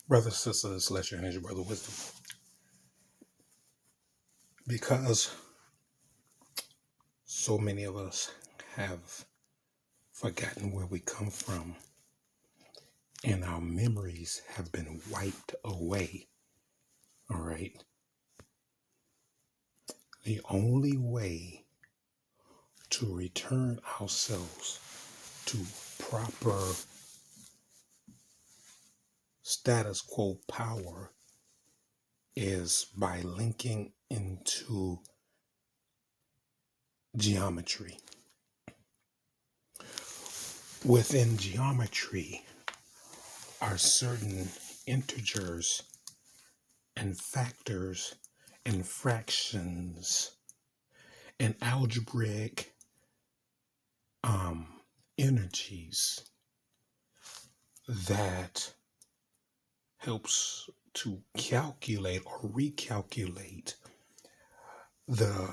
Brothers, sisters, celestial energy, brother wisdom. Because so many of us have forgotten where we come from and our memories have been wiped away. All right. The only way to return ourselves to proper status quo power is by linking into geometry. Within geometry are certain integers and factors and fractions and algebraic um, energies that helps to calculate or recalculate the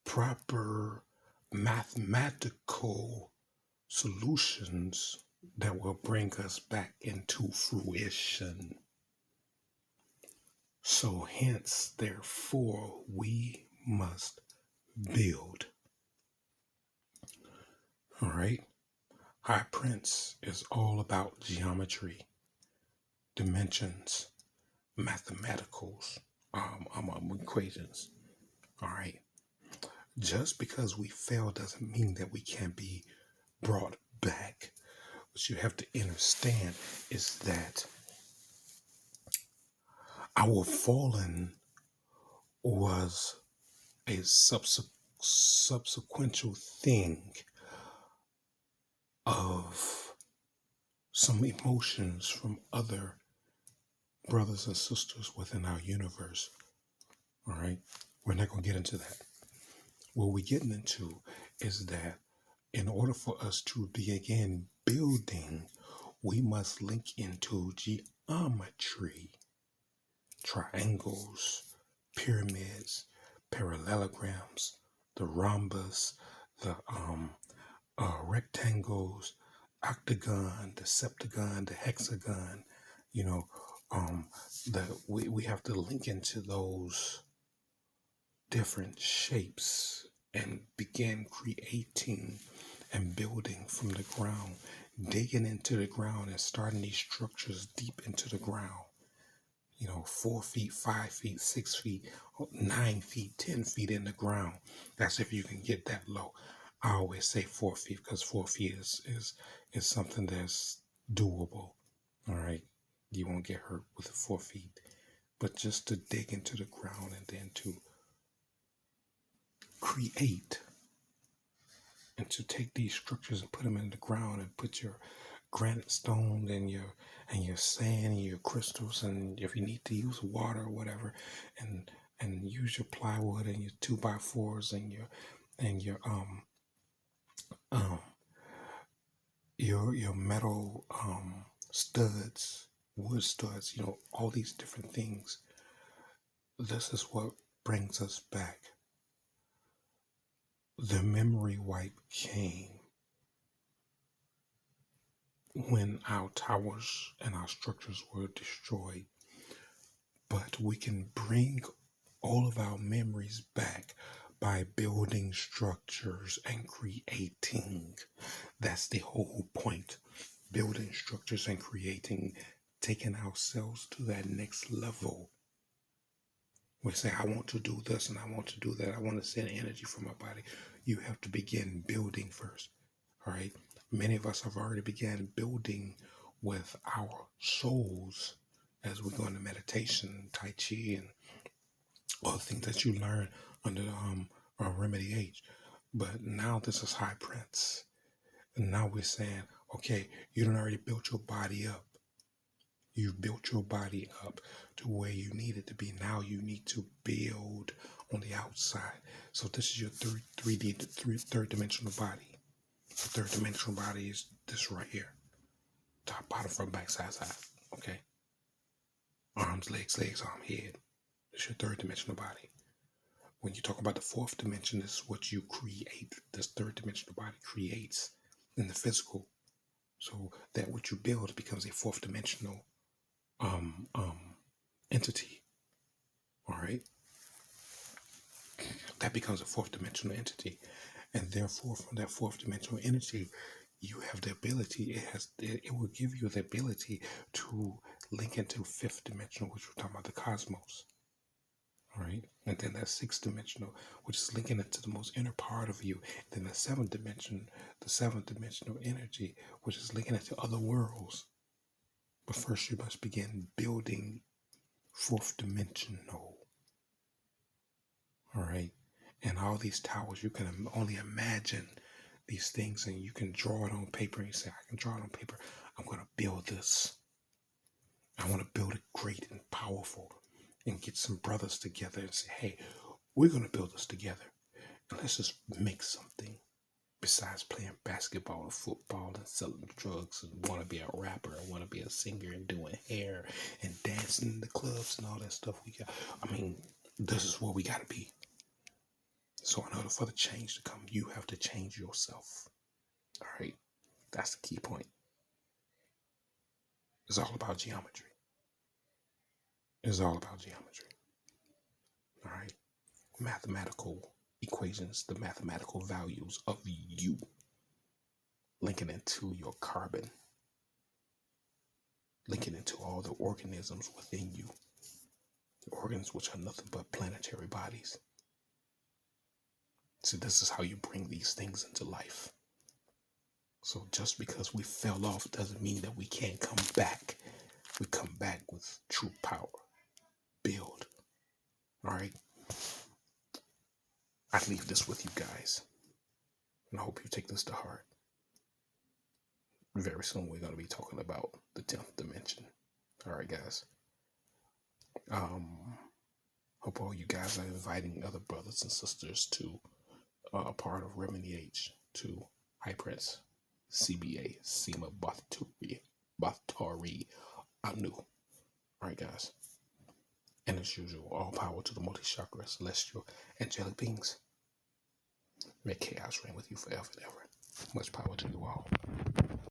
proper mathematical solutions that will bring us back into fruition. So hence, therefore, we must build. All right. High Prince is all about geometry, dimensions, mathematicals, equations. All right. Just because we fail doesn't mean that we can't be brought back. What you have to understand is that our fallen was a subsequential thing of some emotions from other brothers and sisters within our universe. All right. We're not going to get into that. What we're getting into is that in order for us to begin building, we must link into geometry, triangles, pyramids, parallelograms, the rhombus, the rectangles, octagon, the septagon, the hexagon. You know, we have to link into those different shapes and begin creating and building from the ground, digging into the ground and starting these structures deep into the ground. 4 feet, 5 feet, 6 feet, 9 feet, 10 feet in the ground. That's if you can get that low. I always say 4 feet because 4 feet is something that's doable. All right. You won't get hurt with the 4 feet. But just to dig into the ground and then to create and to take these structures and put them in the ground and put your granite stone and your sand and your crystals, and if you need to use water or whatever, and use your plywood and your 2x4s and um your metal studs, wood studs, all these different things. This is what brings us back. The memory wipe came when our towers and our structures were destroyed. But we can bring all of our memories back by building structures and creating. That's the whole point. Building structures and creating, taking ourselves to that next level. We say, I want to do this and I want to do that. I want to send energy from my body. You have to begin building first. All right. Many of us have already began building with our souls as we go into meditation, Tai Chi, and all the things that you learn under Remedy H. But now this is High Prince. And now we're saying, okay, you done already built your body up. You've built your body up to where you need it to be. Now you need to build on the outside. So this is your third dimensional body. The third dimensional body is this right here. Top, bottom, front, back, side, side. Okay. Arms, legs, arm, head. It's your third dimensional body. When you talk about the fourth dimension, this is what you create. This third dimensional body creates in the physical. So that what you build becomes a fourth dimensional um, um, entity. All right, that becomes a fourth dimensional entity, and therefore, from that fourth dimensional entity, you have the ability. It will give you the ability to link into fifth dimensional, which we're talking about the cosmos. All right, and then that sixth dimensional, which is linking into the most inner part of you. Then the seventh dimensional energy, which is linking into other worlds. But first, you must begin building fourth dimensional. All right, and all these towers, you can only imagine these things, and you can draw it on paper. And you say, "I can draw it on paper. I'm going to build this. I want to build it great and powerful." And get some brothers together and say, "Hey, we're going to build this together. And let's just make something besides playing basketball or football and selling drugs and want to be a rapper and want to be a singer and doing hair and dancing in the clubs and all that stuff we got." I mean, this is what we got to be. So in order for the change to come, you have to change yourself. All right. That's the key point. It's all about geometry. It's all about geometry. All right. Mathematical equations, the mathematical values of you, linking into your carbon, linking into all the organisms within you, the organs which are nothing but planetary bodies. So this is how you bring these things into life. So just because we fell off doesn't mean that we can't come back. We come back with true power. Build. All right. I leave this with you guys. And I hope you take this to heart. Very soon we're going to be talking about the 10th dimension. All right, guys. Hope all you guys are inviting other brothers and sisters to a part of Remini H, to High Prince, CBA, Sima Batari Anu. All right, guys. And as usual, all power to the multi-chakra, celestial, angelic beings. May chaos reign with you forever and ever. Much power to you all.